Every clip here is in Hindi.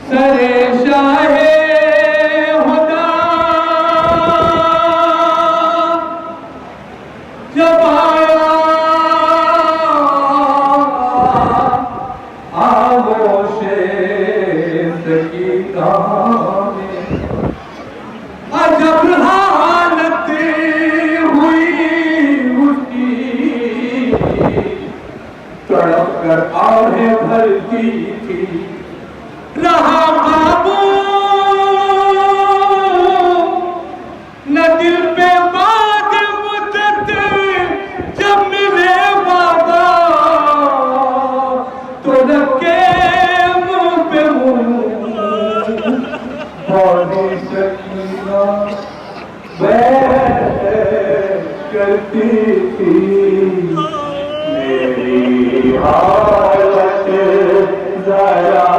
सरे शाहे खुदा जब आया आगोशे सकीना में, अजब हालत हुई उसकी, तड़प कर आहें भरती थी। रहा बाबू न दिल पे बात मुद्दत, जब मिले बाबा तो रखे मुंह पे मुंह। बॉडी सकीना बैठ करती थी, मेरी हालत जरा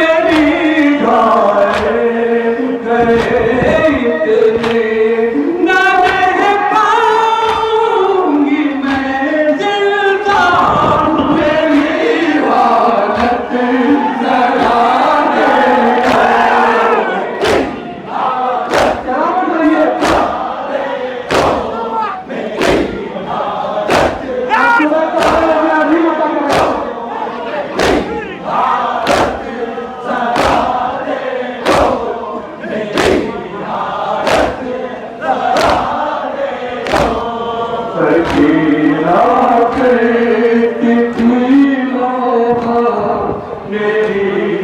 मेरी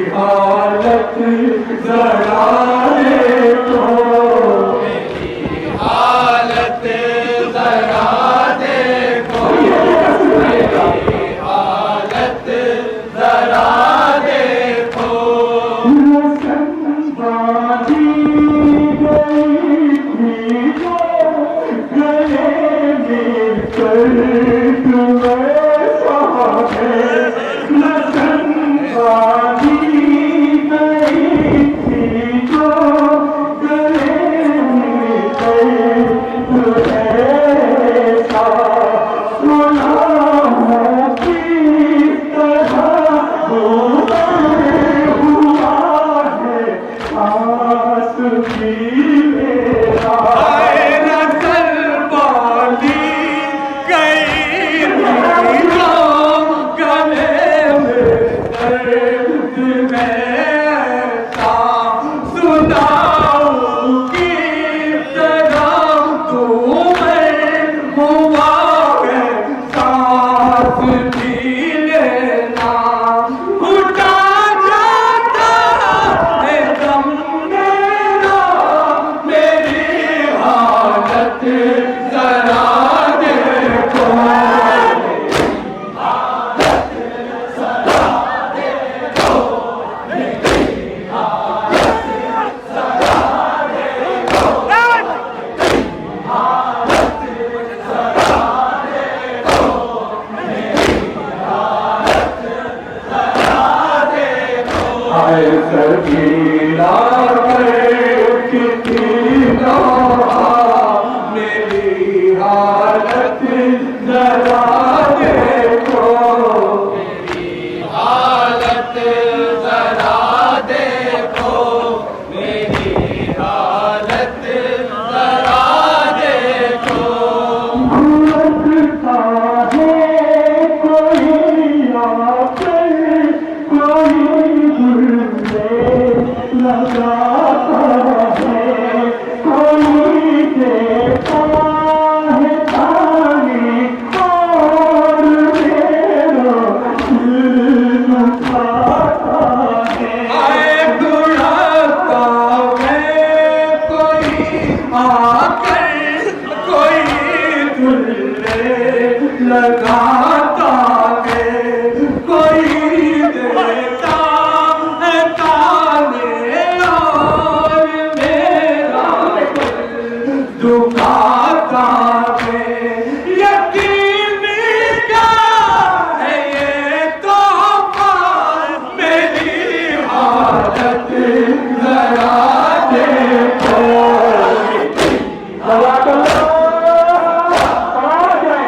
हालत जरा देखो, हालत जरा देखो, हालत जरा देखो। रसन बाजी गई थी जो गले मिलकर तुम्हें सहारे, रसन बाजी गई थी जो गले मिलकर तुम्हें सहारा, किस तरह हुआ है आस भी मेरा। रसल बाली गई जो गले में दर्द में सा सुनाऊं किस तरह तुम्हें हुआ है सांस भी लेना उठा जाता है दम मेरा। मेरी हालत जरा देखो, आए सकीना कितनी मेरी हालत जरा देखो, हालत जरा देखो, मेरी हालत जरा देखो। भूलता है कोई आकर कोई भूलने लगाता है, कोई देता है पानी और मेरा दिल दुखाता है। आए बुढ़ापा में कोई आकर कोई धुलने लगाता है, कोई देता है ताने और मेरा दिल दुखाता है। यकीनी क्या है ये तोहफा, मेरी हालत जरा देखो। दवा करो, आ जाए।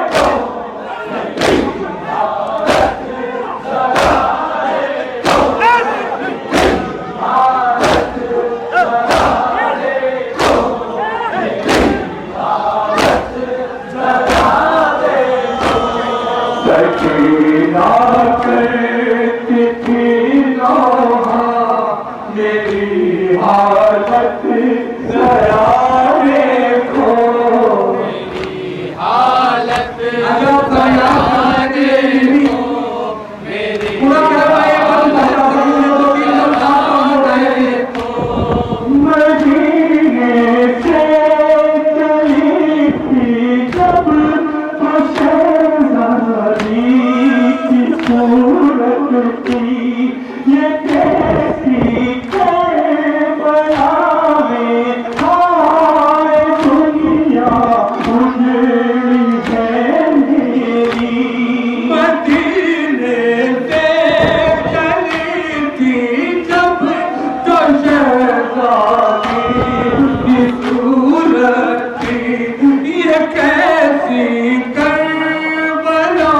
सकीना करती थी लोहा, मेरी हालत जरा देखो, हालत जरा देखो। मेरी पूरा करवाए दो तीन मदीने से चली थी जब तो शहजादी की सूरत थी, ये कैसी करबला में हाय दुनिया उजड़ी है मेरी। मदीने से चली थी जब तो शहजादी की सूरत थी, ये कैसी करबला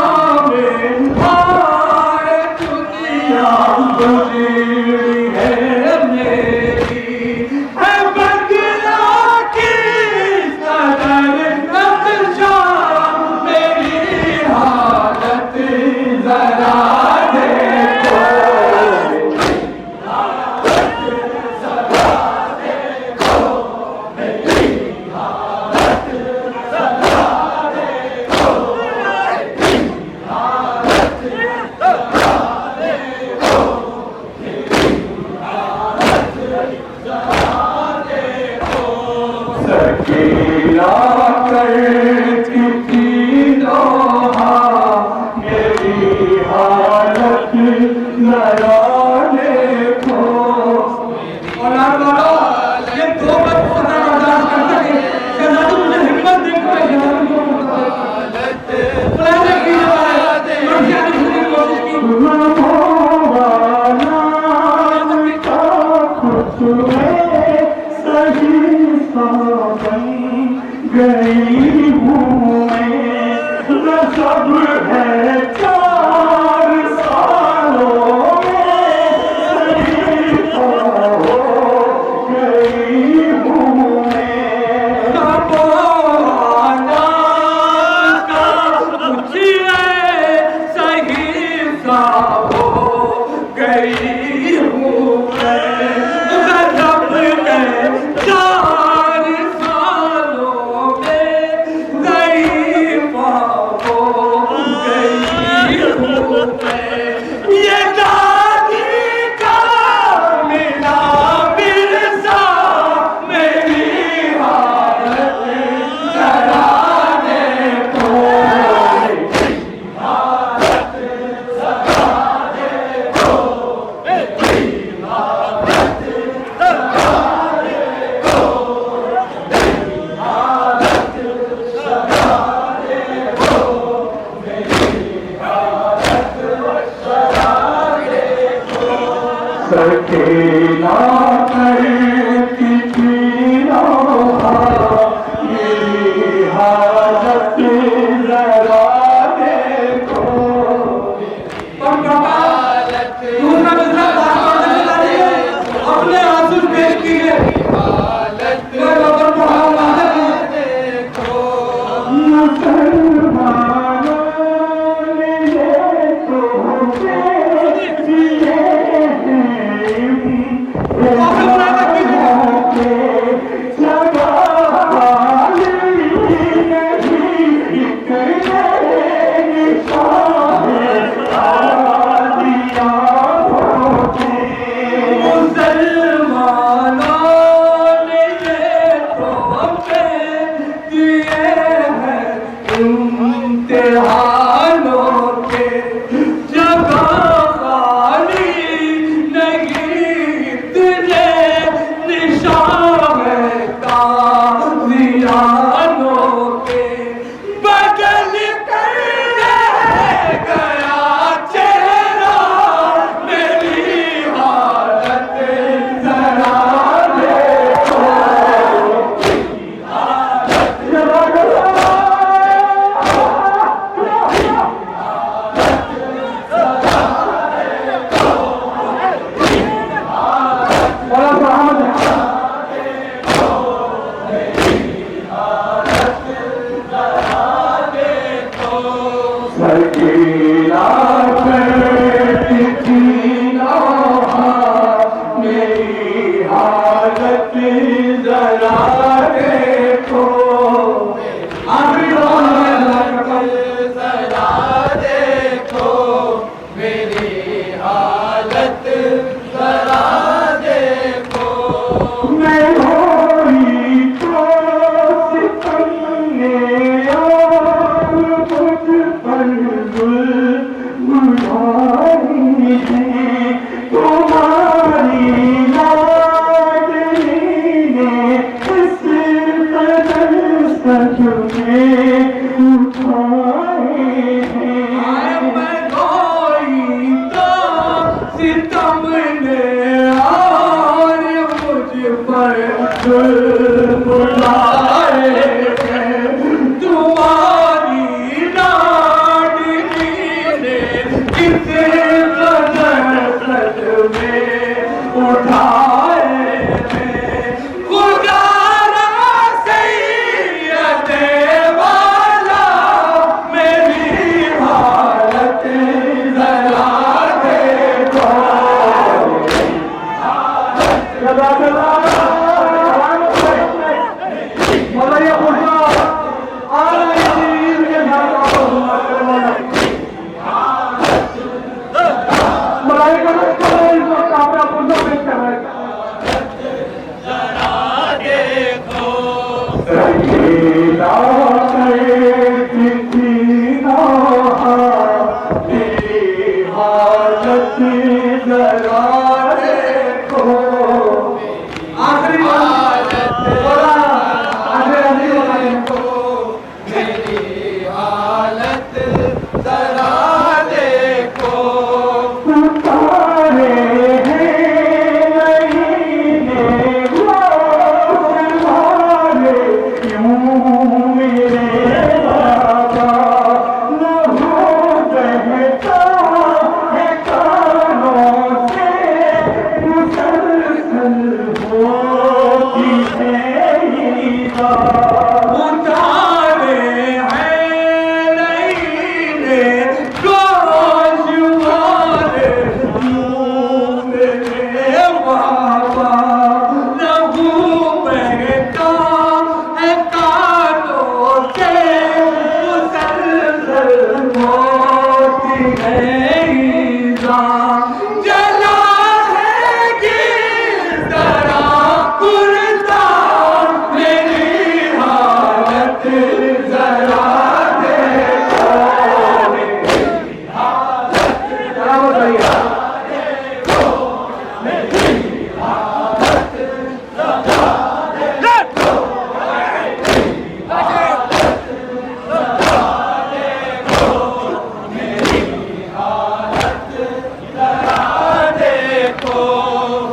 में हाय दुनिया उजड़ी है मेरी। है बदला की सदर नक्शा, मेरी हालत जरा देखो। जब है 4 सालों में शरीफा हो गई हूँ मैं। नबोआना का पूछिए सही सा हो गई हूँ मैं। गजब है 4 सालों में ज़ईफ़ा हो गई हूँ मैं। ये दादी का मिला विरसा मेरी हालत जरा देखो। सकेला करती थी नौहा मेरी हालत जरा देखो। दूसरा मिसरा अपने आंसू पेश किए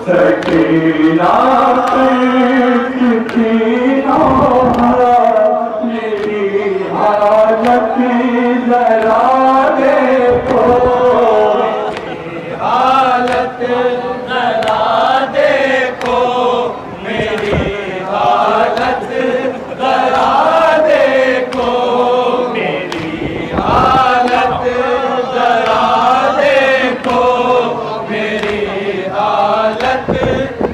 सकीना सकीना मेरी हालत जरा देखो, हालत जरा देखो, मेरी हालत जरा देखो, मेरी हालत जरा देखो, मेरी हालत